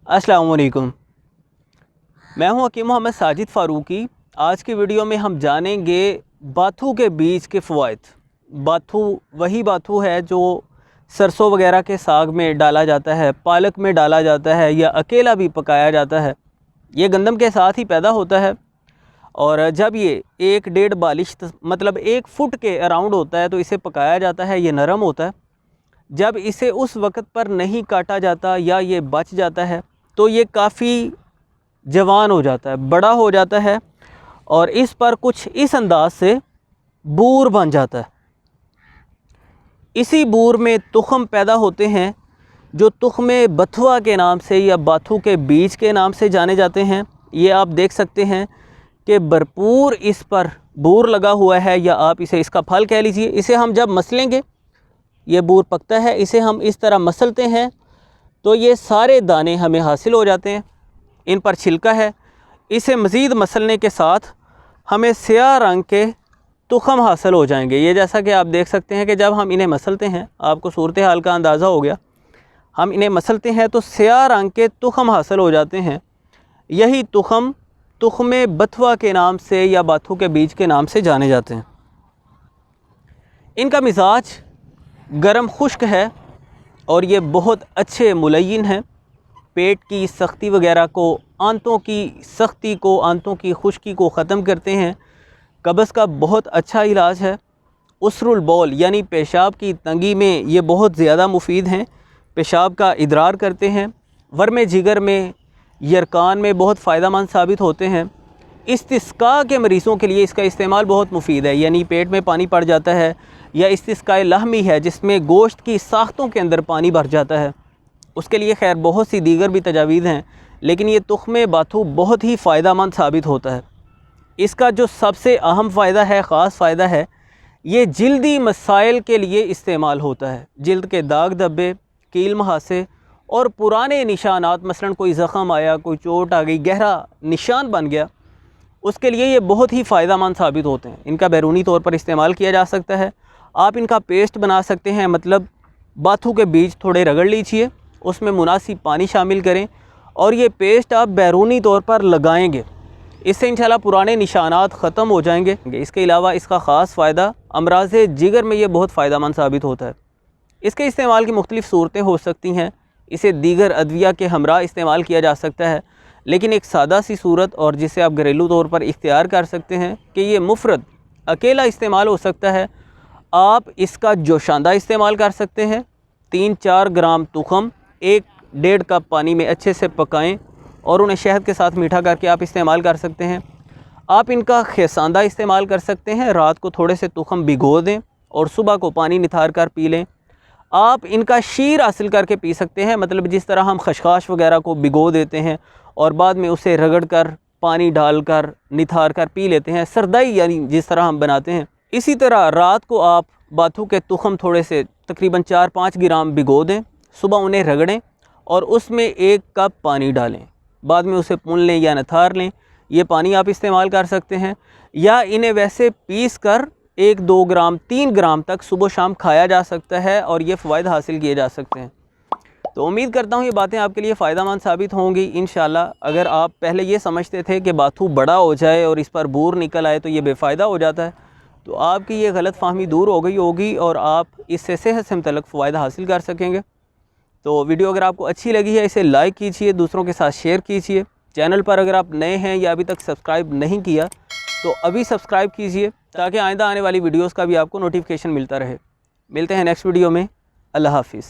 अस्सलाम वालेकुम। मैं हूं हकीम मोहम्मद साजिद फ़ारूकी। आज की वीडियो में हम जानेंगे बाथू के बीज के फ़वाइद। बाथू वही बाथू है जो सरसों वगैरह के साग में डाला जाता है, पालक में डाला जाता है या अकेला भी पकाया जाता है। ये गंदम के साथ ही पैदा होता है और जब ये 1-1.5 बालिश मतलब 1 फुट के अराउंड होता है तो इसे पकाया जाता है। ये नरम होता है। जब इसे उस वक्त पर नहीं काटा जाता या ये बच जाता है तो ये काफ़ी जवान हो जाता है, बड़ा हो जाता है और इस पर कुछ इस अंदाज से बूर बन जाता है। इसी बूर में तुख़म पैदा होते हैं जो तुख़्मे बथुआ के नाम से या बाथू के बीज के नाम से जाने जाते हैं। ये आप देख सकते हैं कि भरपूर इस पर बूर लगा हुआ है, या आप इसे इसका फल कह लीजिए। इसे हम जब मसलेंगे, ये बूर पकता है, इसे हम इस तरह मसलते हैं तो ये सारे दाने हमें हासिल हो जाते हैं। इन पर छिलका है। इसे मज़ीद मसलने के साथ हमें स्याह रंग के तुख़म हासिल हो जाएंगे। ये जैसा कि आप देख सकते हैं कि जब हम इन्हें मसलते हैं, आपको सूरत हाल का अंदाज़ा हो गया, हम इन्हें मसलते हैं तो स्याह रंग के तुख़म हासिल हो जाते हैं। यही तुख़म तुख़्मे बथुआ के नाम से या बाथू के बीज के नाम से जाने जाते हैं। इनका मिजाज गरम खुश्क है और ये बहुत अच्छे मुलय्यिन हैं। पेट की सख्ती वगैरह को, आंतों की सख्ती को, आंतों की खुश्की को ख़त्म करते हैं। कब्ज़ का बहुत अच्छा इलाज है। उसरुल बौल यानी पेशाब की तंगी में ये बहुत ज़्यादा मुफीद हैं। पेशाब का इदरार करते हैं। वर्म जिगर में, यरकान में बहुत फ़ायदेमंद साबित होते हैं। इस्तिस्का के मरीज़ों के लिए इसका इस्तेमाल बहुत मुफीद है, यानी पेट में पानी पड़ जाता है या इस्तिस्काए लहमी है जिसमें गोश्त की साख्तों के अंदर पानी भर जाता है, उसके लिए खैर बहुत सी दीगर भी तजावीज़ हैं, लेकिन ये तुख़्मे बाथू बहुत ही फ़ायदेमंद साबित होता है। इसका जो सबसे अहम फ़ायदा है, ख़ास फ़ायदा है, ये जिल्दी मसाइल के लिए इस्तेमाल होता है। जिल्द के दाग धब्बे, कील मुहासे और पुराने निशानात, मसलन कोई ज़ख़म आया, कोई चोट आ गई, गहरा निशान बन गया, उसके लिए ये बहुत ही फ़ायदेमंद साबित होते हैं। इनका बैरूनी तौर पर इस्तेमाल किया जा सकता है। आप इनका पेस्ट बना सकते हैं, मतलब बाथू के बीज थोड़े रगड़ लीजिए, उसमें मुनासिब पानी शामिल करें और ये पेस्ट आप बैरूनी तौर पर लगाएंगे। इससे इंशाल्लाह पुराने निशानात ख़त्म हो जाएंगे। इसके अलावा इसका ख़ास फ़ायदा अमराज़े जिगर में ये बहुत फ़ायदेमंद साबित होता है। इसके इस्तेमाल की मुख्तलिफ़ सूरतें हो सकती हैं। इसे दीगर अद्विया के हमरा इस्तेमाल किया जा सकता है, लेकिन एक सादा सी सूरत और जिसे आप घरेलू तौर पर इख्तियार कर सकते हैं कि ये मुफ़रद अकेला इस्तेमाल हो सकता है। आप इसका जोशांदा इस्तेमाल कर सकते हैं। 3-4 ग्राम तुख़म 1-1.5 कप पानी में अच्छे से पकाएं और उन्हें शहद के साथ मीठा करके आप इस्तेमाल कर सकते हैं। आप इनका खेसांदा इस्तेमाल कर सकते हैं। रात को थोड़े से तुख़म भिगो दें और सुबह को पानी निथार कर पी लें। आप इनका शीर हासिल करके पी सकते हैं, मतलब जिस तरह हम खशखाश वगैरह को भिगो देते हैं और बाद में उसे रगड़ कर, पानी डालकर, निथार कर पी लेते हैं, सरदाई यानी जिस तरह हम बनाते हैं। इसी तरह रात को आप बाथू के तुख़म थोड़े से तकरीबन 4-5 ग्राम भिगो दें, सुबह उन्हें रगड़ें और उसमें 1 कप पानी डालें, बाद में उसे पुन लें या नथार लें। ये पानी आप इस्तेमाल कर सकते हैं, या इन्हें वैसे पीस कर 1-2 ग्राम 3 ग्राम तक सुबह शाम खाया जा सकता है और ये फ़वाइद हासिल किए जा सकते हैं। तो उम्मीद करता हूँ ये बातें आपके लिए फ़ायदेमंद साबित होंगी इंशाल्लाह। अगर आप पहले ये समझते थे कि बाथू बड़ा हो जाए और इस पर बूर निकल आए तो ये बेफ़ायदा हो जाता है, तो आपकी ये गलत फ़हमी दूर हो गई होगी और आप इससे सेहत से मुतल्लिक़ फ़वाइद हासिल कर सकेंगे। तो वीडियो अगर आपको अच्छी लगी है, इसे लाइक कीजिए, दूसरों के साथ शेयर कीजिए। चैनल पर अगर आप नए हैं या अभी तक सब्सक्राइब नहीं किया तो अभी सब्सक्राइब कीजिए ताकि आइंदा आने वाली वीडियोज़ का भी आपको नोटिफिकेशन मिलता रहे। मिलते हैं नेक्स्ट वीडियो में। अल्लाह हाफ़िज़।